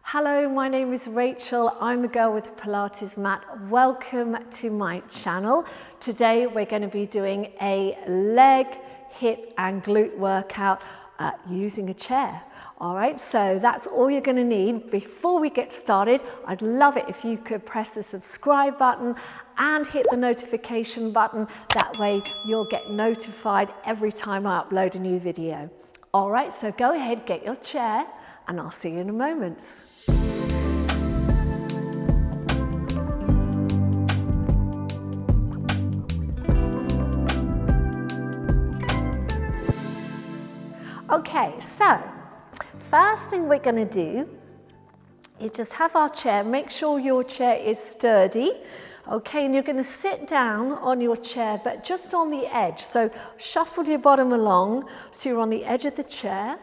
Hello, my name is Rachel. I'm the girl with the Pilates mat. Welcome to my channel. Today we're going to be doing a leg, hip and glute workout using a chair. All right, so that's all you're going to need. Before we get started, I'd love it if you could press the subscribe button and hit the notification button. That way you'll get notified every time I upload a new video. All right, so go ahead, get your chair, and I'll see you in a moment. Okay, so first thing we're going to do is just have our chair. Make sure your chair is sturdy. Okay, and you're going to sit down on your chair, but just on the edge. So shuffle your bottom along so you're on the edge of the chair.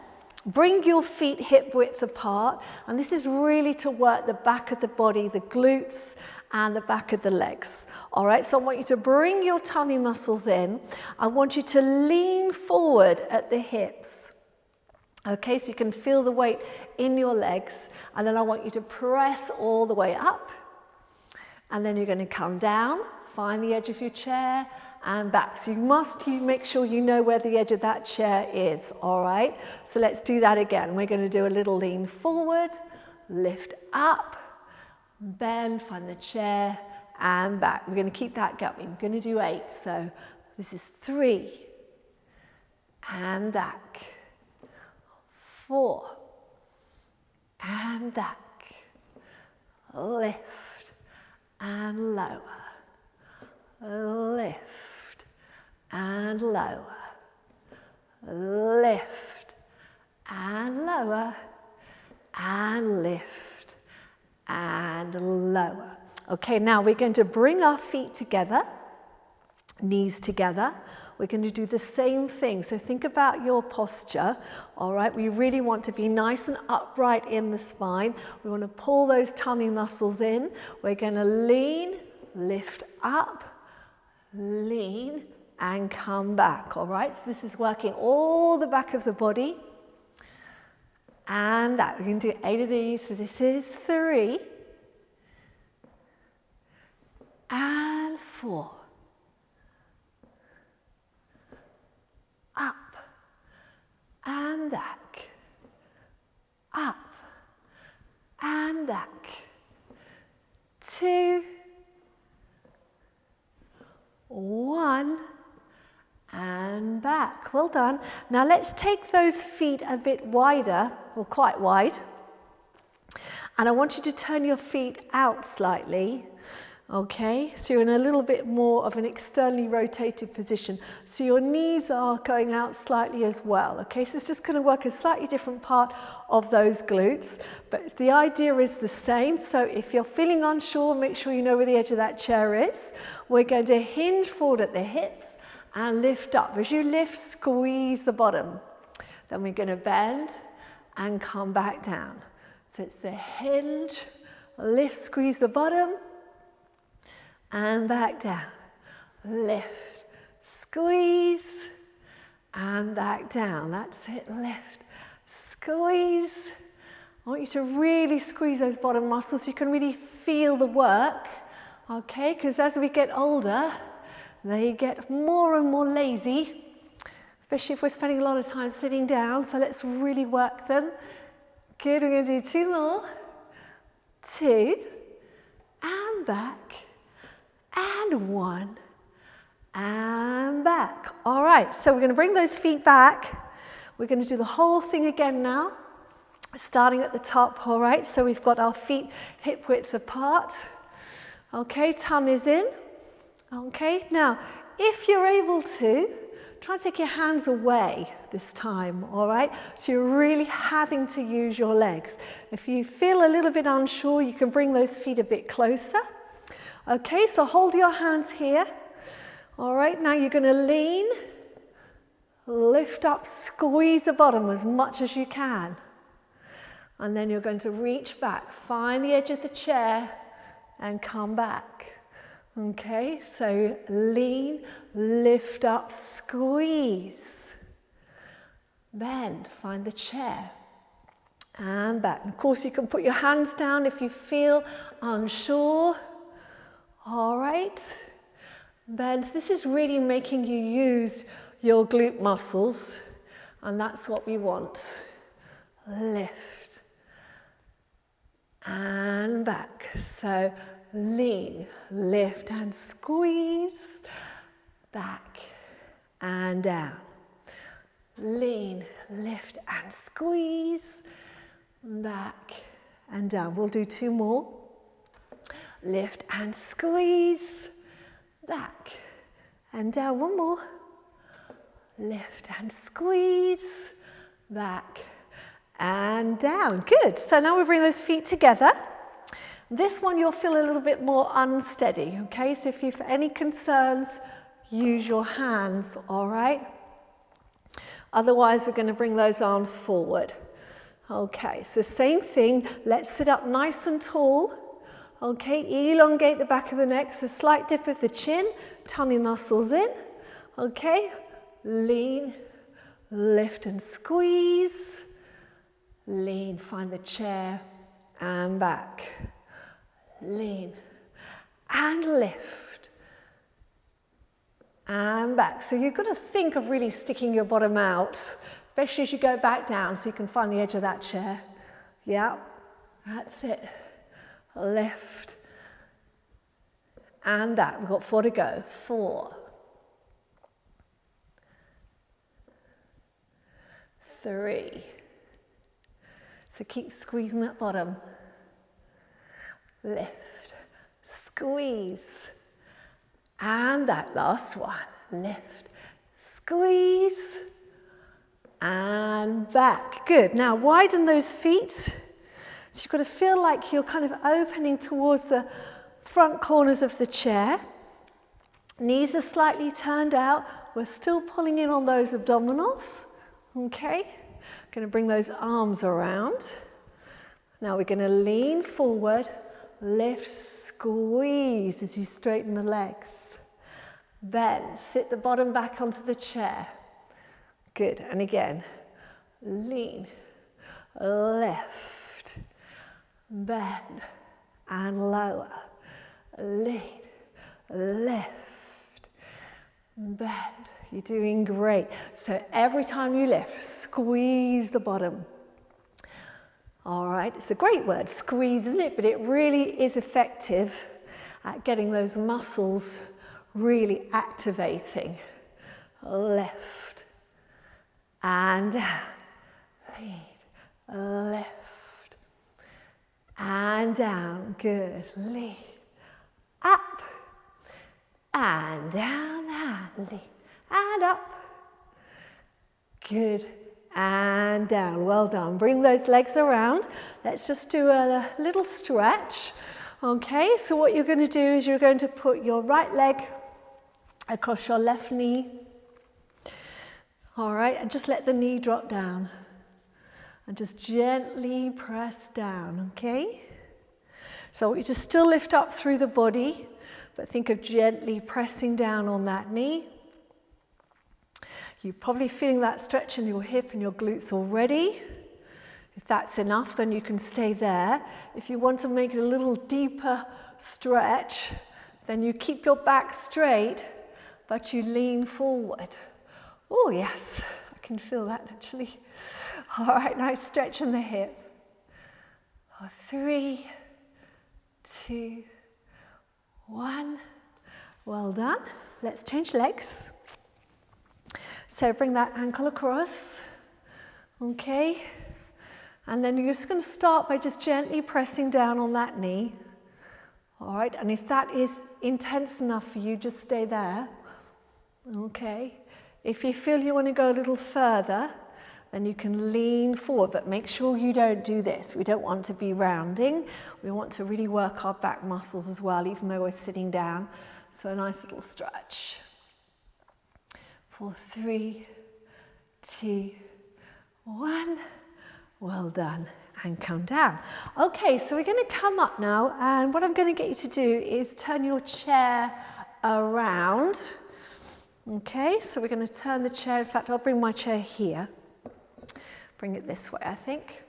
Bring your feet hip width apart, and this is really to work the back of the body, the glutes and the back of the legs. All right, so I want you to bring your tummy muscles in. I want you to lean forward at the hips. Okay, so you can feel the weight in your legs, and then I want you to press all the way up, and then you're going to come down, find the edge of your chair, and back. So you make sure you know where the edge of that chair is, all right? So let's do that again. We're going to do a little lean forward, lift up, bend, find the chair, and back. We're going to keep that going. We're going to do 8. So this is 3, and back, 4, and back, lift, and lower, lift, and lower, lift, and lower, and lift, and lower. Okay, now we're going to bring our feet together, knees together. We're going to do the same thing. So think about your posture, all right? We really want to be nice and upright in the spine. We want to pull those tummy muscles in. We're going to lean, lift up, lean, and come back, all right? So this is working all the back of the body. And that, we're going to do 8 of these. So this is 3, and 4. Up and back, up and back, 2, 1, and back. Well done. Now let's take those feet a bit wider, or quite wide, and I want you to turn your feet out slightly. Okay, so you're in a little bit more of an externally rotated position. So your knees are going out slightly as well. Okay, so it's just going to work a slightly different part of those glutes, but the idea is the same. So if you're feeling unsure, make sure you know where the edge of that chair is. We're going to hinge forward at the hips and lift up. As you lift, squeeze the bottom. Then we're going to bend and come back down. So it's the hinge, lift, squeeze the bottom, and back down, lift, squeeze, and back down. That's it, lift, squeeze. I want you to really squeeze those bottom muscles so you can really feel the work, okay? Because as we get older, they get more and more lazy, especially if we're spending a lot of time sitting down, so let's really work them. Good, we're going to do 2 more, 2, and back, and 1, and back. All right, so we're going to bring those feet back. We're going to do the whole thing again now, starting at the top, all right? So we've got our feet hip width apart. Okay, tongue is in. Okay, now, if you're able to, try and take your hands away this time, all right? So you're really having to use your legs. If you feel a little bit unsure, you can bring those feet a bit closer. Okay, so hold your hands here. All right, now you're going to lean, lift up, squeeze the bottom as much as you can. And then you're going to reach back, find the edge of the chair, and come back. Okay, so lean, lift up, squeeze. Bend, find the chair, And back. And of course, you can put your hands down if you feel unsure. All right. Bend. This is really making you use your glute muscles, and that's what we want. Lift. And back. So lean, lift and squeeze. Back and down. Lean, lift and squeeze. Back and down. We'll do 2 more. Lift and squeeze. Back and down. 1 more. Lift and squeeze. Back and down. Good. So now we bring those feet together. This one you'll feel a little bit more unsteady, okay? So if you've any concerns, use your hands, all right? Otherwise, we're going to bring those arms forward. Okay, so same thing. Let's sit up nice and tall. Okay, elongate the back of the neck, so slight dip of the chin, tummy muscles in. Okay, lean, lift and squeeze. Lean, find the chair and back. Lean and lift and back. So you've got to think of really sticking your bottom out, especially as you go back down so you can find the edge of that chair. Yeah, that's it. Lift and that. We've got 4 to go. 4, 3. So keep squeezing that bottom. Lift, squeeze, and that last one. Lift, squeeze, and back. Good. Now widen those feet. So you've got to feel like you're kind of opening towards the front corners of the chair. Knees are slightly turned out. We're still pulling in on those abdominals. Okay. Going to bring those arms around. Now we're going to lean forward, lift, squeeze as you straighten the legs. Bend, sit the bottom back onto the chair. Good, and again, lean, lift, bend, and lower. Lean, lift, bend. You're doing great. So every time you lift, squeeze the bottom. All right, it's a great word, squeeze, isn't it? But it really is effective at getting those muscles really activating. Lift and down. Lean, lift and down. Good. Lean, up and down and lean. And up. Good. And down. Well done. Bring those legs around. Let's just do a little stretch. Okay, so what you're going to do is you're going to put your right leg across your left knee. All right, and just let the knee drop down. And just gently press down, okay? So you just still lift up through the body, but think of gently pressing down on that knee. You're probably feeling that stretch in your hip and your glutes already. If that's enough, then you can stay there. If you want to make it a little deeper stretch, then you keep your back straight, but you lean forward. Oh, yes, I can feel that actually. All right, now stretch in the hip. 3, 2, 1. Well done. Let's change legs. So bring that ankle across, okay? And then you're just going to start by just gently pressing down on that knee. All right, and if that is intense enough for you, just stay there, okay? If you feel you want to go a little further, then you can lean forward, but make sure you don't do this. We don't want to be rounding. We want to really work our back muscles as well, even though we're sitting down. So a nice little stretch. 4, 3, 2, 1. Well done. And come down. Okay, so we're going to come up now, and what I'm going to get you to do is turn your chair around. Okay, so we're going to turn the chair. In fact, I'll bring my chair here. Bring it this way, I think.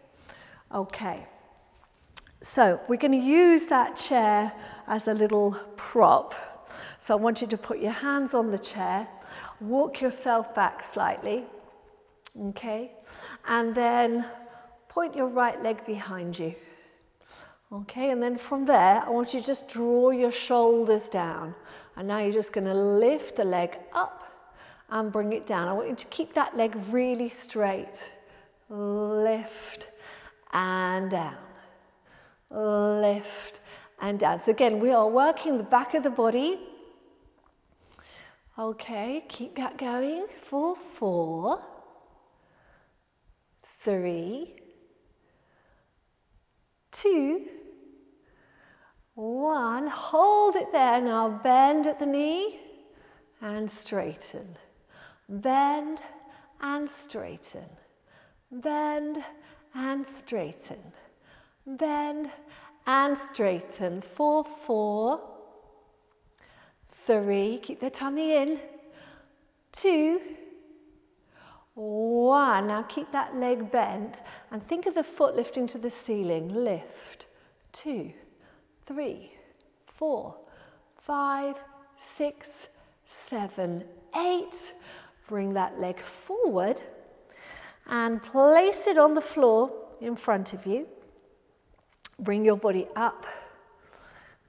Okay. So we're going to use that chair as a little prop. So I want you to put your hands on the chair, walk yourself back slightly, okay? And then point your right leg behind you. Okay, and then from there, I want you to just draw your shoulders down. And now you're just going to lift the leg up and bring it down. I want you to keep that leg really straight. Lift and down. Lift and down. So again, we are working the back of the body. Okay, keep that going for 4, 3, 2, 1. Hold it there. Now bend at the knee and straighten. Bend and straighten. Bend and straighten. Bend and straighten for 4, 3, keep the tummy in, 2, 1. Now keep that leg bent and think of the foot lifting to the ceiling. Lift, 2, 3, 4, 5, 6, 7, 8. Bring that leg forward and place it on the floor in front of you. Bring your body up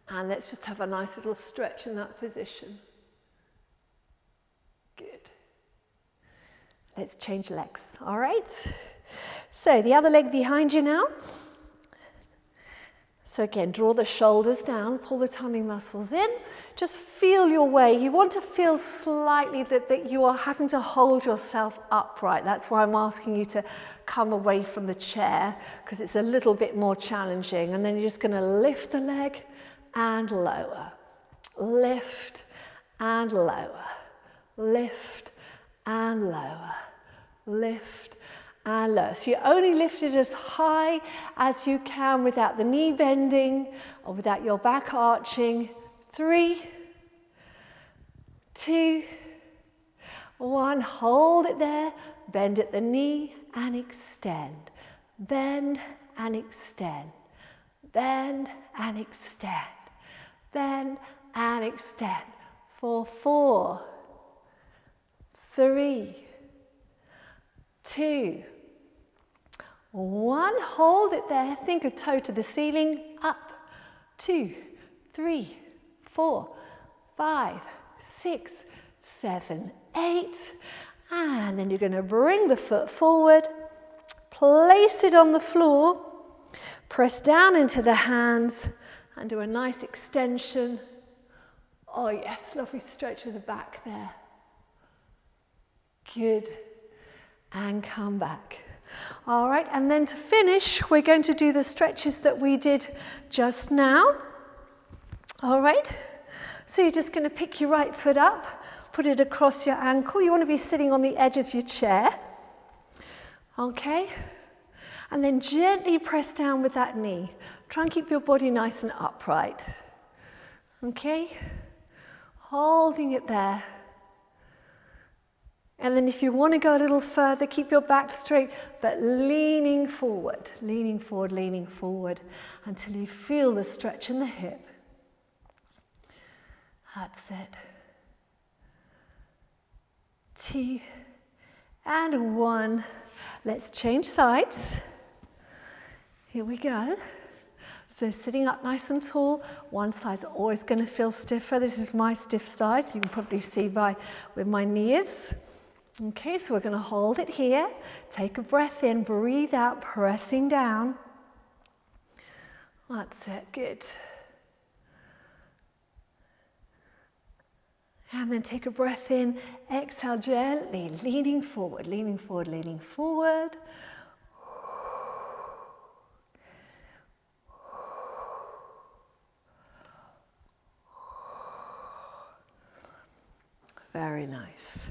and let's just have a nice little stretch in that position. Good. Let's change legs, all right? So the other leg behind you now. So again, draw the shoulders down, pull the tummy muscles in. Just feel your way. You want to feel slightly that you are having to hold yourself upright. That's why I'm asking you to come away from the chair, because it's a little bit more challenging. And then you're just going to lift the leg and lower. Lift and lower. Lift and lower. Lift and lower. So you only lift it as high as you can without the knee bending or without your back arching. 3, 2, 1. Hold it there. Bend at the knee and extend. Bend and extend. Bend and extend. Bend and extend. For 4, 3, 2, 1. Hold it there. Think of toe to the ceiling. Up. 2, 3, 4, 5, 6, 7, 8. And then you're going to bring the foot forward, place it on the floor, press down into the hands and do a nice extension. Oh yes, lovely stretch of the back there. Good. And come back. All right, and then to finish, we're going to do the stretches that we did just now. All right, so you're just going to pick your right foot up, put it across your ankle. You want to be sitting on the edge of your chair. Okay, and then gently press down with that knee. Try and keep your body nice and upright. Okay, holding it there. And then if you want to go a little further, keep your back straight, but leaning forward, leaning forward, leaning forward until you feel the stretch in the hip. That's it. 2 and 1. Let's change sides. Here we go. So sitting up nice and tall, one side's always going to feel stiffer. This is my stiff side. You can probably see by where my knee is. Okay, so we're going to hold it here. Take a breath in, breathe out, pressing down. That's it, good. And then take a breath in, exhale gently, leaning forward, leaning forward, leaning forward. Very nice.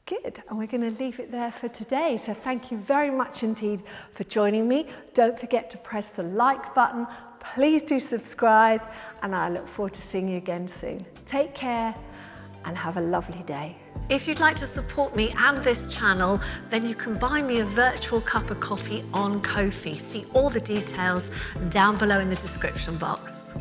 Good, and we're going to leave it there for today. So thank you very much indeed for joining me. Don't forget to press the like button. Please do subscribe, and I look forward to seeing you again soon. Take care and have a lovely day. If you'd like to support me and this channel, then you can buy me a virtual cup of coffee on Ko-fi. See all the details down below in the description box.